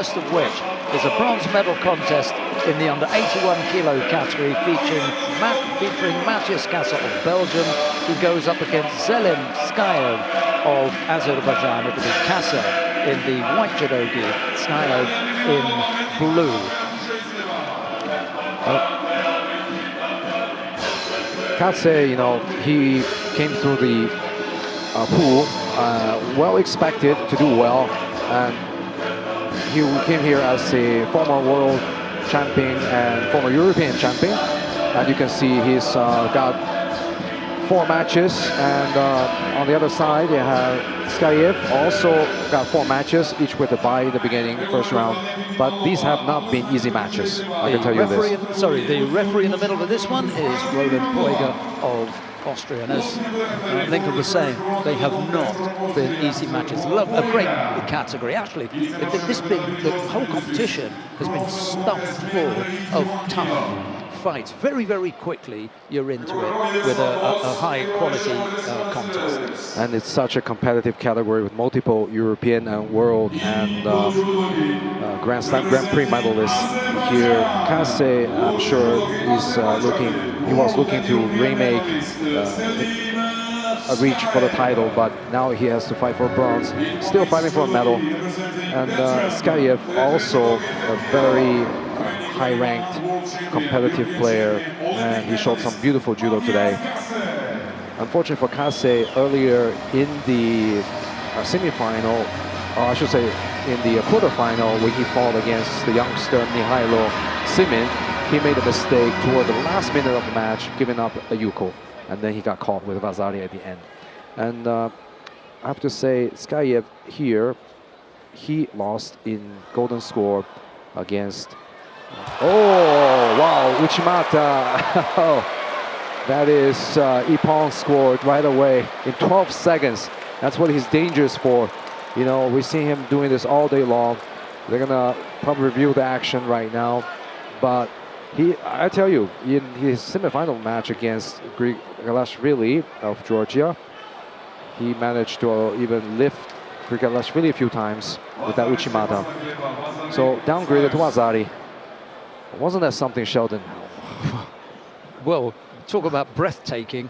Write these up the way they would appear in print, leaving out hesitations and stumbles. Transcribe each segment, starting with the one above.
First of which is a bronze medal contest in the under 81 kilo category featuring Matthias of Belgium. He goes up against Zelim of Azerbaijan. It'll be CASSE in the white judo gi, Skayev in blue. CASSE, you know, he came through the pool, well expected to do well, and he came here as a former world champion and former European champion, and you can see he's got 4 matches, and on the other side you have Skayev, also got 4 matches, each with a bye in the beginning, first round, but these have not been easy matches, I can tell you this. The referee in the middle of this one is Roland Poiger of Austria, and as Lincoln was saying, they have not been easy matches. A great category, actually. The whole competition has been stuffed full of tough fights. Very, very quickly you're into it with a high quality contest. And it's such a competitive category with multiple European and world and Grand Prix medalists here. CASSE, I'm sure he was looking to remake a reach for the title, but now he has to fight for bronze. Still fighting for a medal. And Skayev, also a very high-ranked competitive player, and he showed some beautiful judo today. Unfortunately for CASSE, earlier in the semi-final, or I should say in the quarterfinal, when he fought against the youngster Mihailo Simin, he made a mistake toward the last minute of the match, giving up a yuko, and then he got caught with Vazari at the end. And I have to say, Skayev here, he lost in golden score against, oh wow, Uchimata. That is Ippon scored right away in 12 seconds. That's what he's dangerous for. You know, we see him doing this all day long. They're gonna probably review the action right now, but I tell you, in his semifinal match against Grigalashvili of Georgia, he managed to even lift Grigalashvili a few times with that Uchimata. So downgraded to Vazari. Wasn't that something, Sheldon? Well, talk about breathtaking.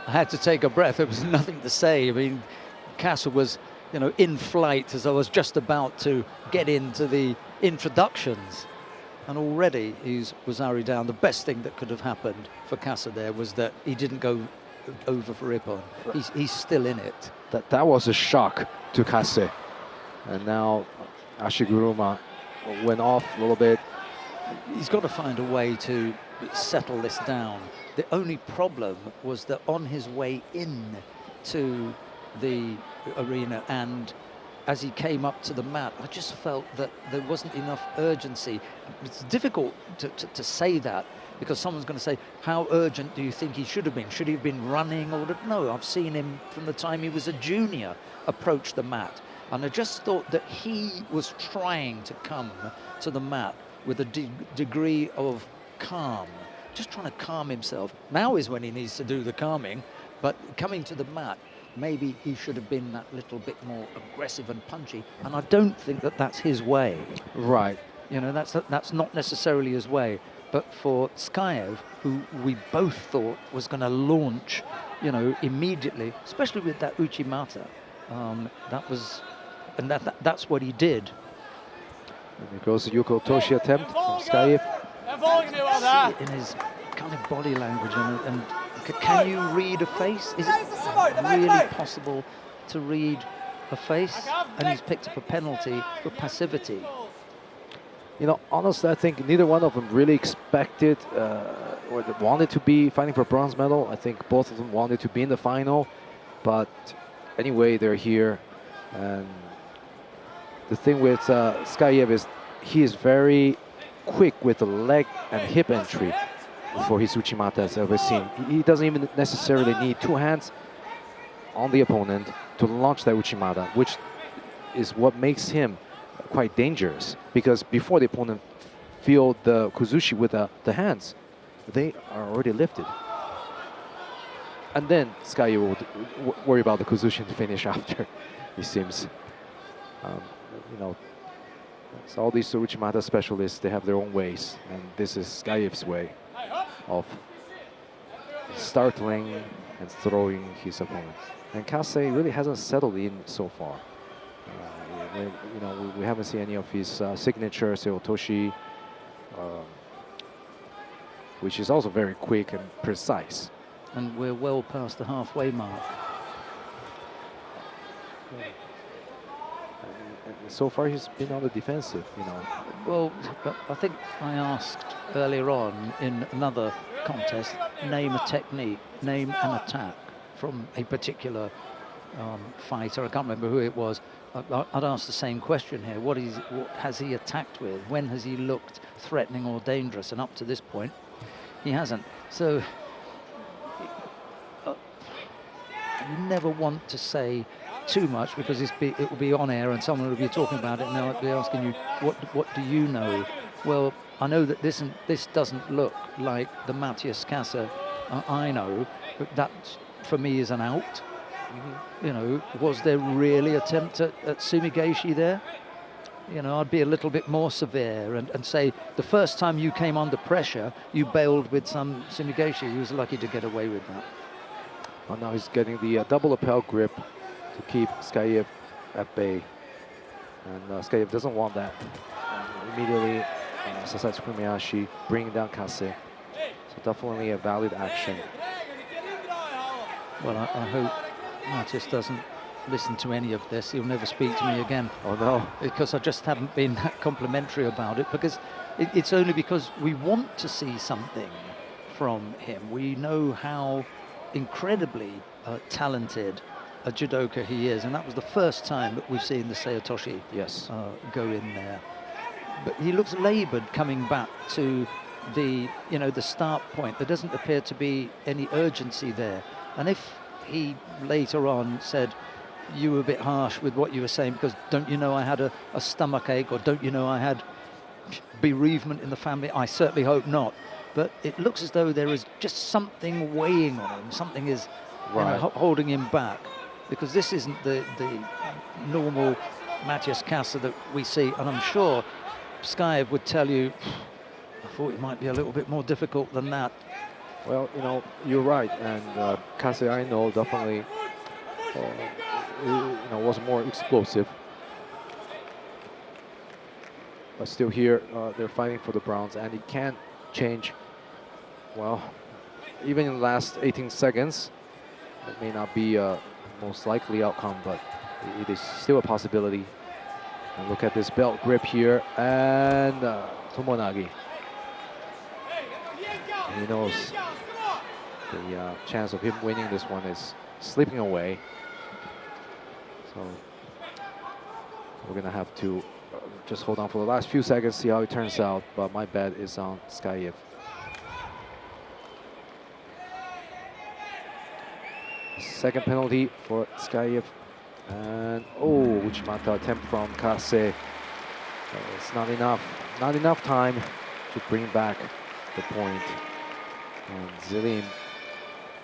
I had to take a breath. There was nothing to say. I mean, CASSE was, you know, in flight as I was just about to get into the introductions. And already he's Vazari down. The best thing that could have happened for CASSE there was that he didn't go over for Ippon. He's still in it. That was a shock to CASSE. And now Ashiguruma went off a little bit. He's got to find a way to settle this down. The only problem was that on his way in to the arena, and as he came up to the mat, I just felt that there wasn't enough urgency. It's difficult to say that, because someone's going to say, how urgent do you think he should have been? Should he have been running? Or no, I've seen him from the time he was a junior approach the mat. And I just thought that he was trying to come to the mat with a degree of calm, just trying to calm himself. Now is when he needs to do the calming, but coming to the mat, maybe he should have been that little bit more aggressive and punchy, and I don't think that that's his way. Right. You know, that's not necessarily his way. But for Skayev, who we both thought was going to launch, you know, immediately, especially with that Uchimata, that's what he did. And there goes the Yuko Toshi attempt from Skayev. In his kind of body language, and can you read a face? Is it really possible to read a face? And he's picked up a penalty for passivity. You know, honestly, I think neither one of them really expected or wanted to be fighting for a bronze medal. I think both of them wanted to be in the final, but anyway, they're here. And the thing with Skayev is he is very quick with the leg and hip entry for his Uchimata, as I've ever seen. He doesn't even necessarily need 2 hands on the opponent to launch that Uchimata, which is what makes him quite dangerous, because before the opponent feel the Kuzushi with the hands, they are already lifted. And then Skayev will worry about the Kuzushi to finish after, it seems. You know, So all these Uchimata specialists, they have their own ways, and this is Skaev's way of startling and throwing his opponent. And CASSE really hasn't settled in so far. We haven't seen any of his signature Seotoshi, which is also very quick and precise. And we're well past the halfway mark. And so far he's been on the defensive, Well, I think I asked earlier on in another contest, name a technique, name an attack from a particular fighter. I can't remember who it was. I'd ask the same question here. What has he attacked with? When has he looked threatening or dangerous? And up to this point, he hasn't. So you never want to say too much, because it will be on air and someone will be talking about it and they'll be asking you, what do you know? Well, I know that this doesn't look like the Matthias CASSE I know, but that for me is an out. Was there really attempt at Sumigaeshi there? I'd be a little bit more severe and say the first time you came under pressure, you bailed with some Sumigaeshi. He was lucky to get away with that. Well, now he's getting the double lapel grip to keep Skaev at bay. And Skaev doesn't want that. Immediately, Sasatsu Kumiyashi bringing down CASSE. So definitely a valid action. Well, I hope Matthias doesn't listen to any of this. He'll never speak to me again. Oh no. Because I just haven't been that complimentary about it, because it's only because we want to see something from him. We know how incredibly talented a judoka he is, and that was the first time that we've seen the Seotoshi go in there. But he looks laboured coming back to the start point. There doesn't appear to be any urgency there. And if he later on said, you were a bit harsh with what you were saying, because don't you know I had a stomach ache, or don't you know I had bereavement in the family? I certainly hope not. But it looks as though there is just something weighing on him. Something is holding him back, because this isn't the normal Matthias CASSE that we see. And I'm sure Skaev would tell you, I thought it might be a little bit more difficult than that. Well, you're right, and CASSE, I know, definitely was more explosive. But still here, they're fighting for the bronze, and it can change. Well, even in the last 18 seconds, it may not be a most likely outcome, but it is still a possibility. And look at this belt grip here, and Tomonagi. He knows the chance of him winning this one is slipping away. So we're gonna have to just hold on for the last few seconds, see how it turns out. But my bet is on Skaev. Second penalty for Skaev. And Uchimata attempt from CASSE. It's not enough time to bring back the point. And Zelim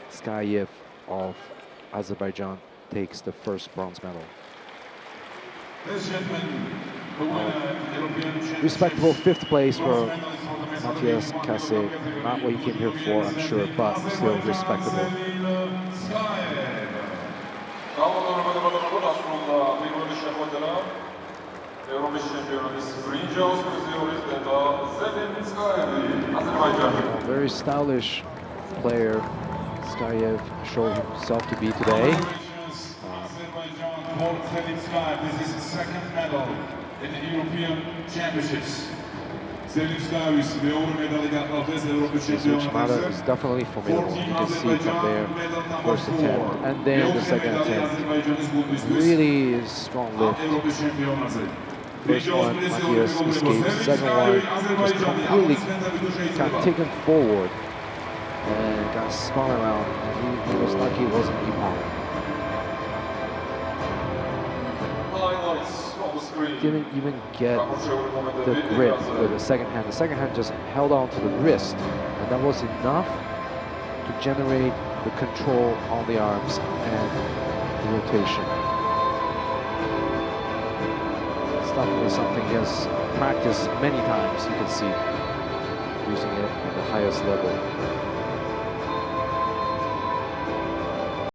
Skaev of Azerbaijan takes the first bronze medal. Respectable 5th place for Matthias CASSE. Not what he came here for, I'm sure, but still respectable. Very stylish player Skaev showed himself to be today. This is his second medal in the European Championships. Zelim the gold medal Uchimata is definitely formidable. You can see from there, first attempt and then the second attempt. Really is strong lift. First one, Matthias escapes. Second one, just completely got taken forward and got spun around. And he was lucky it wasn't Ippon. Didn't even get the grip with the second hand. The second hand just held on to the wrist, and that was enough to generate the control on the arms and the rotation. definitely something he has practiced many times. You can see using it at the highest level.